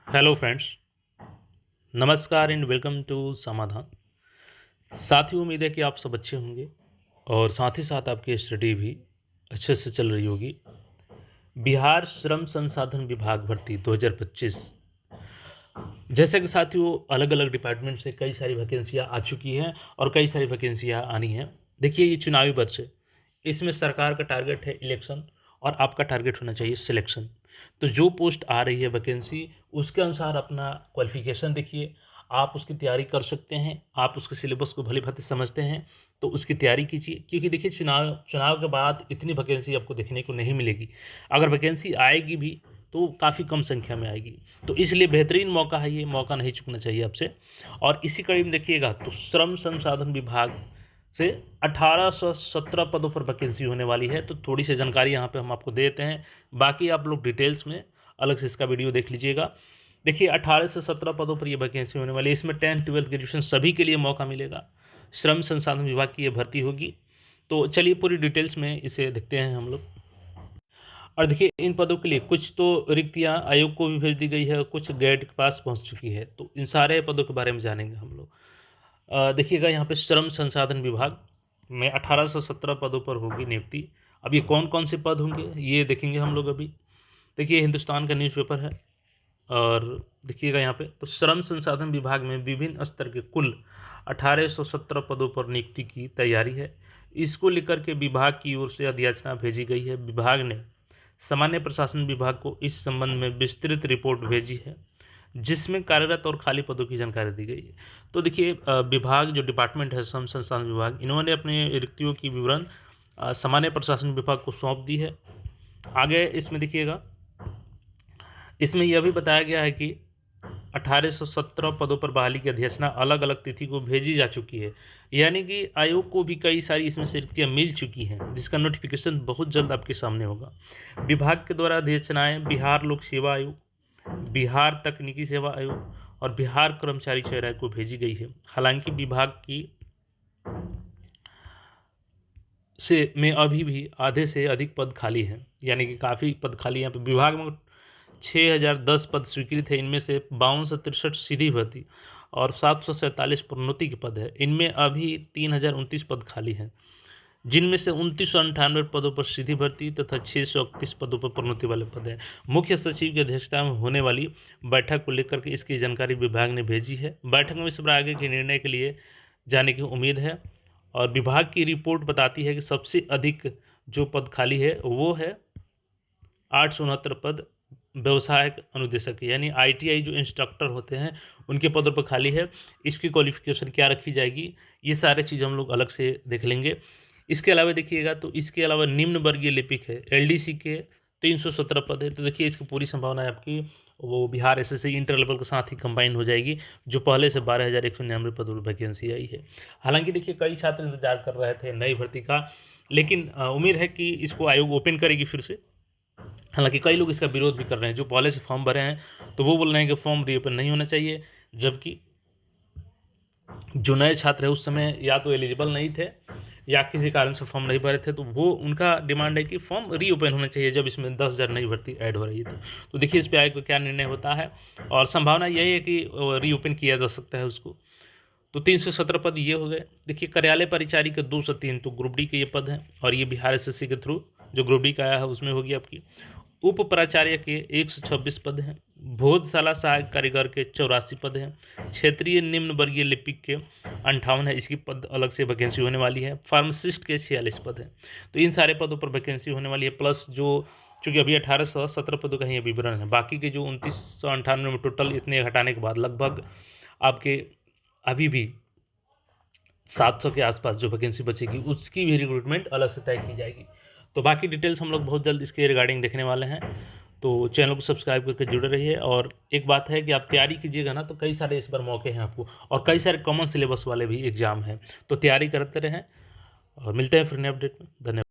Hello friends, नमस्कार and welcome to समाधान। साथियों, उम्मीद है कि आप सब अच्छे होंगे और साथ ही साथ आपकी स्टडी भी अच्छे से चल रही होगी। बिहार श्रम संसाधन विभाग भर्ती 2025, जैसे कि साथियों अलग अलग डिपार्टमेंट से कई सारी वैकेंसियाँ आ चुकी हैं और कई सारी वैकेंसियाँ आनी हैं। देखिए, ये चुनावी वर्ष है, इसमें सरकार का टारगेट है इलेक्शन और आपका टारगेट होना चाहिए सिलेक्शन। तो जो पोस्ट आ रही है वैकेंसी, उसके अनुसार अपना क्वालिफिकेशन देखिए, आप उसकी तैयारी कर सकते हैं। आप उसके सिलेबस को भली भांति समझते हैं तो उसकी तैयारी कीजिए, क्योंकि देखिए चुनाव चुनाव के बाद इतनी वैकेंसी आपको देखने को नहीं मिलेगी। अगर वैकेंसी आएगी भी तो काफ़ी कम संख्या में आएगी। तो इसलिए बेहतरीन मौका है, ये मौका नहीं चूकना चाहिए आपसे। और इसी कड़ी में देखिएगा तो श्रम संसाधन विभाग से 1817 पदों पर वैकेंसी होने वाली है। तो थोड़ी सी जानकारी यहाँ पे हम आपको देते हैं, बाकी आप लोग डिटेल्स में अलग से इसका वीडियो देख लीजिएगा। देखिए 18 से 17 पदों पर ये वैकेंसी होने वाली है। इसमें 10th 12th ग्रेजुएशन सभी के लिए मौका मिलेगा। श्रम संसाधन विभाग की ये भर्ती होगी। तो चलिए पूरी डिटेल्स में इसे देखते हैं हम लोग। और देखिए इन पदों के लिए कुछ तो रिक्तियां आयोग को भी भेज दी गई है, कुछ गेट के पास पहुंच चुकी है। तो इन सारे पदों के बारे में जानेंगे हम लोग। देखिएगा यहाँ पे श्रम संसाधन विभाग में 18 से 17 पदों पर होगी नियुक्ति। अब ये कौन कौन से पद होंगे ये देखेंगे हम लोग अभी। देखिए हिंदुस्तान का न्यूज़पेपर है और देखिएगा यहाँ पे तो श्रम संसाधन विभाग में विभिन्न स्तर के कुल 1817 पदों पर नियुक्ति की तैयारी है। इसको लेकर के विभाग की ओर से अधियाचना भेजी गई है। विभाग ने सामान्य प्रशासन विभाग को इस संबंध में विस्तृत रिपोर्ट भेजी है, जिसमें कार्यरत और खाली पदों की जानकारी दी गई है। तो देखिए विभाग जो डिपार्टमेंट है श्रम संसाधन विभाग, इन्होंने अपने रिक्तियों की विवरण सामान्य प्रशासन विभाग को सौंप दी है। आगे इसमें देखिएगा, इसमें यह भी बताया गया है कि 1817 पदों पर बहाली की अधिसूचना अलग अलग तिथि को भेजी जा चुकी है। यानी कि आयोग को भी कई सारी इसमें से रिक्तियाँ मिल चुकी हैं, जिसका नोटिफिकेशन बहुत जल्द आपके सामने होगा। विभाग के द्वारा अधिसूचनाएं बिहार लोक सेवा आयोग, बिहार तकनीकी सेवा आयोग और बिहार कर्मचारी चयन आयोग को भेजी गई है। हालांकि विभाग की में अभी भी आधे से अधिक पद खाली हैं, यानी कि काफ़ी पद खाली हैं। यहाँ पे विभाग में 6010 पद स्वीकृत है। इनमें से 52 से 63 सीधी भर्ती और 747 प्रोन्नति के पद है। इनमें अभी 3029 पद खाली हैं, जिनमें से 2998 पदों पर सीधी भर्ती तथा 631 पदों पर प्रोन्नति वाले पद हैं। मुख्य सचिव की अध्यक्षता में होने वाली बैठक को लेकर के इसकी जानकारी विभाग ने भेजी है। बैठक में इस पर आगे के निर्णय के लिए जाने की उम्मीद है। और विभाग की रिपोर्ट बताती है कि सबसे अधिक जो पद खाली है वो है 869 पद व्यवसायिक अनुदेशक, यानी ITI जो इंस्ट्रक्टर होते हैं उनके पदों पर खाली है। इसकी क्वालिफिकेशन क्या रखी जाएगी, ये सारे चीज़ हम लोग अलग से देख लेंगे। इसके अलावा देखिएगा तो इसके अलावा निम्न वर्गीय लिपिक है LDC के 317 पद है। तो देखिए इसकी पूरी संभावना है आपकी वो बिहार SSC इंटर लेवल के साथ ही कंबाइन हो जाएगी, जो पहले से 12,199 पदों पर वैकेंसी आई है। हालांकि देखिए कई छात्र इंतजार कर रहे थे नई भर्ती का, लेकिन उम्मीद है कि इसको आयोग ओपन करेगी फिर से। हालांकि कई लोग इसका विरोध भी कर रहे हैं, जो पहले से फॉर्म भरे हैं तो वो बोल रहे हैं कि फॉर्म रीओपन नहीं होना चाहिए, जबकि जो नए छात्र हैं उस समय या तो एलिजिबल नहीं थे या किसी कारण से फॉर्म नहीं भरे थे, तो वो उनका डिमांड है कि फॉर्म रीओपन होना चाहिए जब इसमें 10,000 नई भर्ती ऐड हो रही है। तो देखिए इस पर आयोग का क्या निर्णय होता है, और संभावना यही है कि रीओपन किया जा सकता है उसको। तो 317 पद ये हो गए। देखिए कार्यालय परिचारी के 2 से 3 तो ग्रुप डी के ये पद हैं, और ये बिहार SSC के थ्रू जो ग्रुप डी का आया है उसमें होगी आपकी। उप प्राचार्य के 126 पद हैं। भोजशाला सहायक कारीगर के 84 पद हैं। क्षेत्रीय निम्न वर्गीय लिपिक के 58 है, इसकी पद अलग से वैकेंसी होने वाली है। फार्मासिस्ट के 46 पद हैं। तो इन सारे पदों पर वैकेंसी होने वाली है, प्लस जो चूँकि अभी 1817 पदों का ही विवरण है, बाकी के जो 2998 में टोटल इतने घटाने के बाद लगभग आपके अभी भी 700 के आसपास जो वैकेंसी बचेगी उसकी भी रिक्रूटमेंट अलग से तय की जाएगी। तो बाकी डिटेल्स हम लोग बहुत जल्द इसके रिगार्डिंग देखने वाले हैं, तो चैनल को सब्सक्राइब करके जुड़े रहिए। और एक बात है कि आप तैयारी कीजिएगा ना, तो कई सारे इस बार मौके हैं आपको, और कई सारे कॉमन सिलेबस वाले भी एग्जाम हैं, तो तैयारी करते रहें। और मिलते हैं फिर नए अपडेट में। धन्यवाद।